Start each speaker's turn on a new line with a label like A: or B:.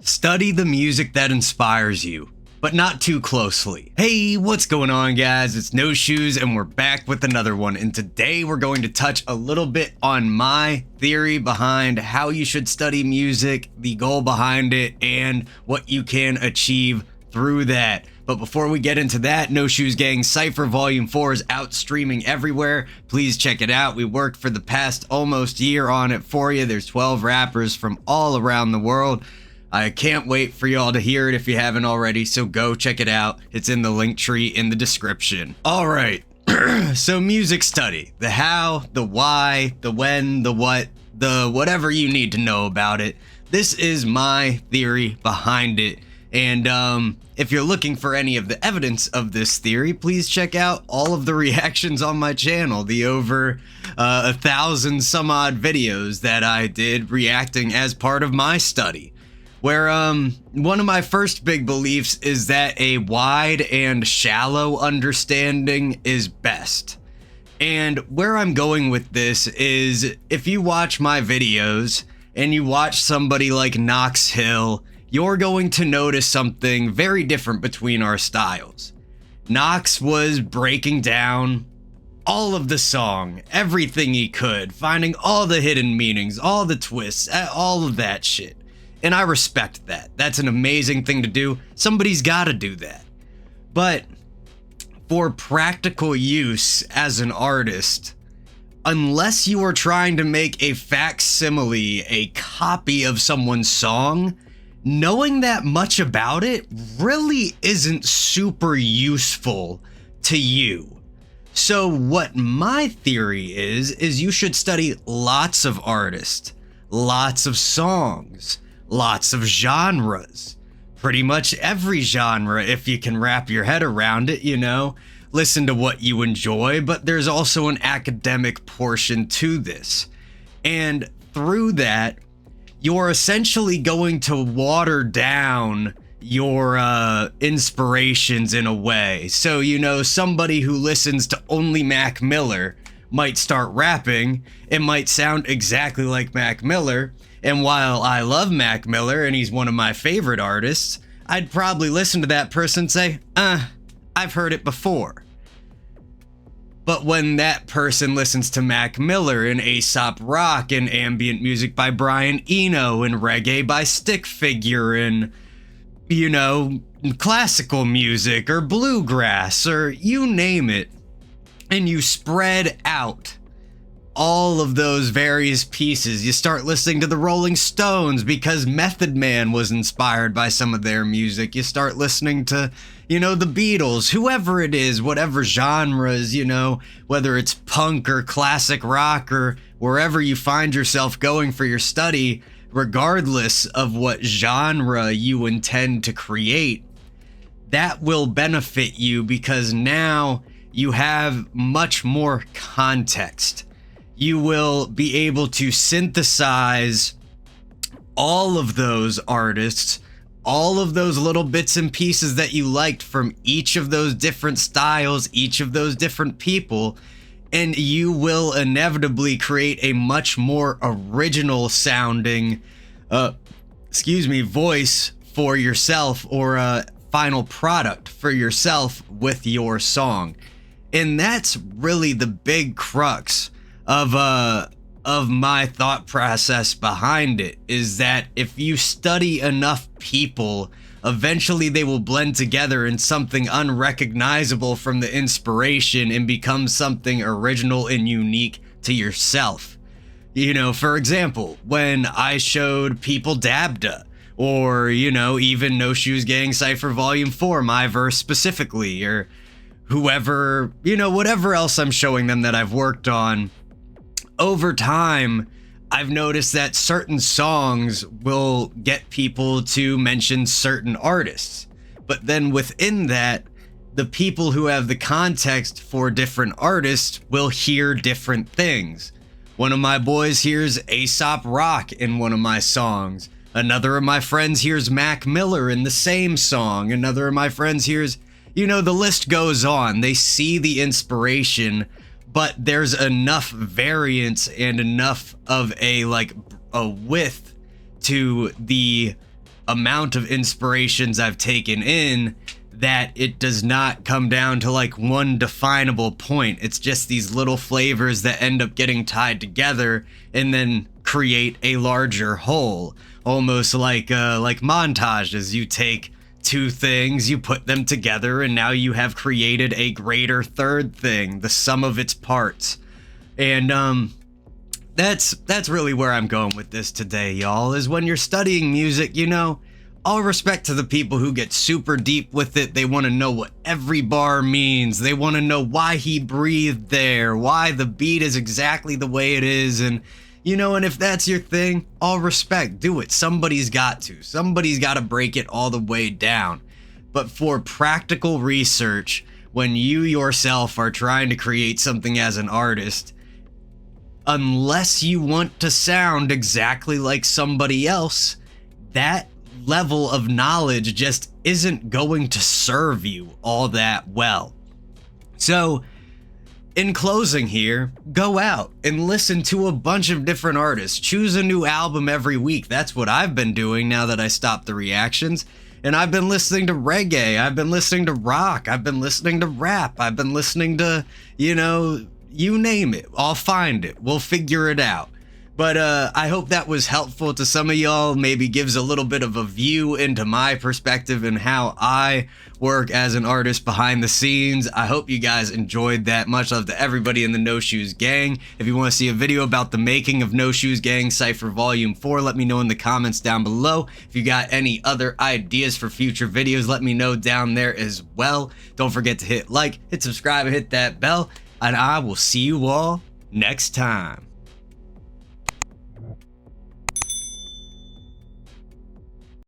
A: Study the music that inspires you, but not too closely. Hey, what's going on, guys? It's No Shoes, and we're back with another one. And today we're going to touch a little bit on my theory behind how you should study music, the goal behind it, and what you can achieve through that. But before we get into that, No Shoes Gang Cypher Volume 4 is out streaming everywhere. Please check it out. We worked for the past almost year on it for you. There's 12 rappers from all around the world. I can't wait for y'all to hear it if you haven't already, so go check it out. It's in the link tree in the description. All right, so music study. The how, the why, the when, the what, the whatever you need to know about it. This is my theory behind it. And if you're looking for any of the evidence of this theory, please check out all of the reactions on my channel, the over 1,000 some odd videos that I did reacting as part of my study. Where one of my first big beliefs is that a wide and shallow understanding is best. And where I'm going with this is, if you watch my videos and you watch somebody like Knox Hill, you're going to notice something very different between our styles. Knox was breaking down all of the song, everything he could, finding all the hidden meanings, all the twists, all of that shit. And I respect that. That's an amazing thing to do. Somebody's got to do that. But for practical use as an artist, unless you are trying to make a facsimile, a copy of someone's song, knowing that much about it really isn't super useful to you. So what my theory is you should study lots of artists, lots of songs, lots of genres, pretty much every genre if you can wrap your head around it, you know. Listen to what you enjoy, but there's also an academic portion to this. And through that, you're essentially going to water down your inspirations in a way. So, you know, somebody who listens to only Mac Miller might start rapping. It might sound exactly like Mac Miller. And while I love Mac Miller and he's one of my favorite artists, I'd probably listen to that person and say, I've heard it before. But when that person listens to Mac Miller and Aesop Rock and ambient music by Brian Eno and reggae by Stick Figure and, you know, classical music or bluegrass or you name it, and you spread out all of those various pieces. You start listening to the Rolling Stones because Method Man was inspired by some of their music. You start listening to, you know, the Beatles, whoever it is, whatever genres, you know, whether it's punk or classic rock or wherever you find yourself going for your study, regardless of what genre you intend to create, that will benefit you because now you have much more context. You will be able to synthesize all of those artists, all of those little bits and pieces that you liked from each of those different styles, each of those different people, and you will inevitably create a much more original sounding, voice for yourself, or a final product for yourself with your song. And that's really the big crux of my thought process behind it, is that if you study enough people, eventually they will blend together in something unrecognizable from the inspiration and become something original and unique to yourself. You know, for example, when I showed people Dabda, or, you know, even No Shoes Gang Cypher Volume 4, my verse specifically, or whoever, you know, whatever else I'm showing them that I've worked on, over time, I've noticed that certain songs will get people to mention certain artists. But then within that, the people who have the context for different artists will hear different things. One of my boys hears Aesop Rock in one of my songs. Another of my friends hears Mac Miller in the same song. Another of my friends hears, you know, the list goes on. They see the inspiration, but there's enough variance and enough of a width to the amount of inspirations I've taken in that it does not come down to like one definable point. It's just these little flavors that end up getting tied together and then create a larger whole, almost like montages. You take two things, you put them together, and now you have created a greater third thing, the sum of its parts. And that's really where I'm going with this today, y'all, is when you're studying music, you know, all respect to the people who get super deep with it. They want to know what every bar means. They want to know why he breathed there, why the beat is exactly the way it is. And, you know, and if that's your thing, all respect, do it. Somebody's got to. Somebody's got to break it all the way down. But for practical research, when you yourself are trying to create something as an artist, unless you want to sound exactly like somebody else, that level of knowledge just isn't going to serve you all that well. So, in closing here, go out and listen to a bunch of different artists. Choose a new album every week. That's what I've been doing now that I stopped the reactions. And I've been listening to reggae. I've been listening to rock. I've been listening to rap. I've been listening to, you know, you name it. I'll find it. We'll figure it out. But I hope that was helpful to some of y'all, maybe gives a little bit of a view into my perspective and how I work as an artist behind the scenes. I hope you guys enjoyed that. Much love to everybody in the No Shoes Gang. If you want to see a video about the making of No Shoes Gang Cypher Volume 4, let me know in the comments down below. If you got any other ideas for future videos, let me know down there as well. Don't forget to hit like, hit subscribe, and hit that bell. And I will see you all next time.